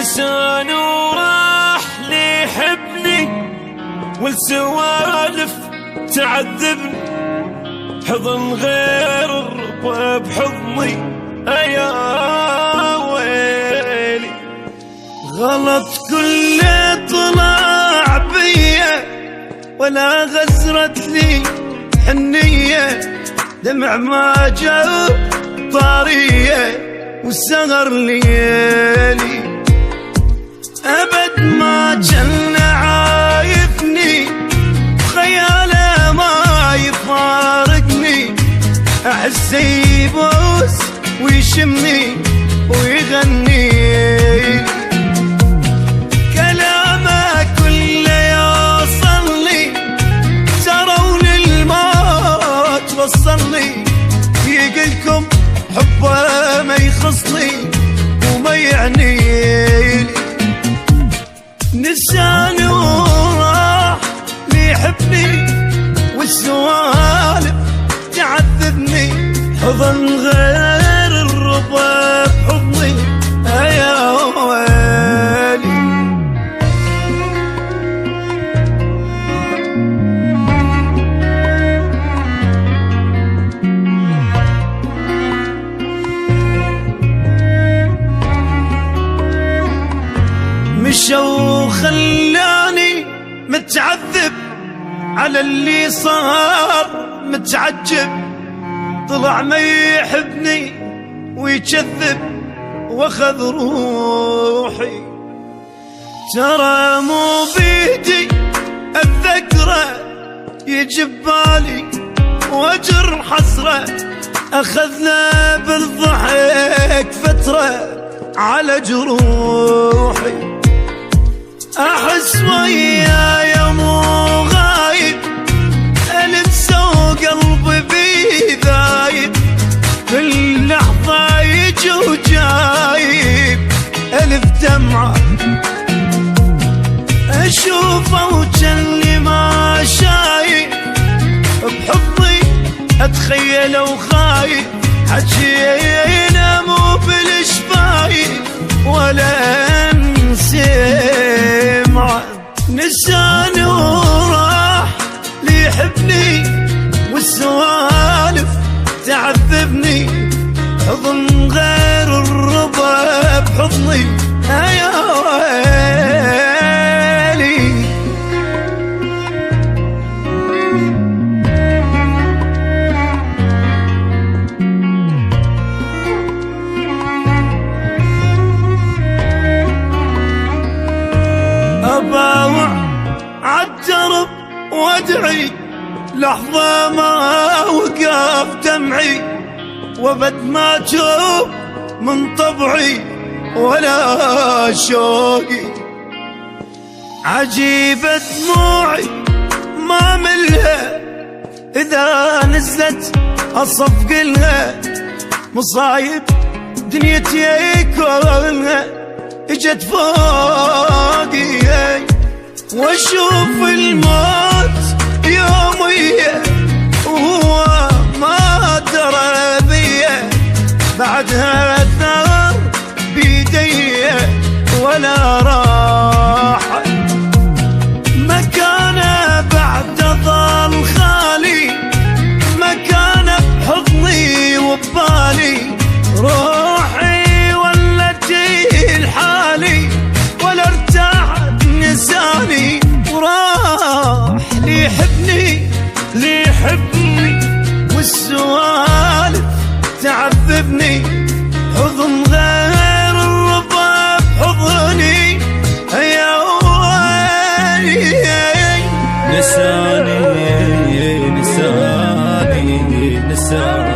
نساني وراح ليحبني والسوالف تعذبني، حضن غير الرضا بحضني يا ويلي. غلط كله طلع بيا ولا غزرت لي حنية، دمع ما جاب طارية والسهر ليالي. أبد ما جن عايفني خياله ما يفارقني، أحس يبوس ويشمني ويغني. كلامه كله يوصلني، ترون الموت وصلني، يقلكم حبه ما يخصني وما يعنيني. نساني وراح ليحبني والسوالف تعذبني، حضن غير الرضا بحضني يا ويلي. مشوا خلاني متعذب على اللي صار متعجب، طلع ما يحبني ويكذب واخذ روحي. ترى مو بيدي الذكرى يجي ببالي واجر حسرة، اخذنا بالضحك فترة على جروحي. احس وياي مو غايب، انسى وقلبي بيه ذايب، كل لحظة يجي وجايب الف دمعة اشوفه وجني ما شايف، بحضني اتخيله وخايف، حجينا مو بالشفايف ولا نسمع. نساني وراح ليحبني والسوالف تعذبني، حضن غير الرضا بحضني يا ويلي. أباوع عالدرب وادعي، لحظة ما وقف دمعي، وبد ما توب من طبعي ولا شوقي. عجيبة دموعي ما ملها، إذا نزلت أصفق لها، مصايب دنيتي كلها اجت فوقي. واشوف الموت يوميا وهو ما درى بيا، بعدها الثار بيدي ولا راح. مكانه بعد ظل خالي، مكانه بحضني وببالي، روحي ولتي لحالي ولا ارتاحت نساني. وراح ليحبني والسوالف تعذبني، حضن غير الرضا بحضني يا ويلي. نساني نساني نساني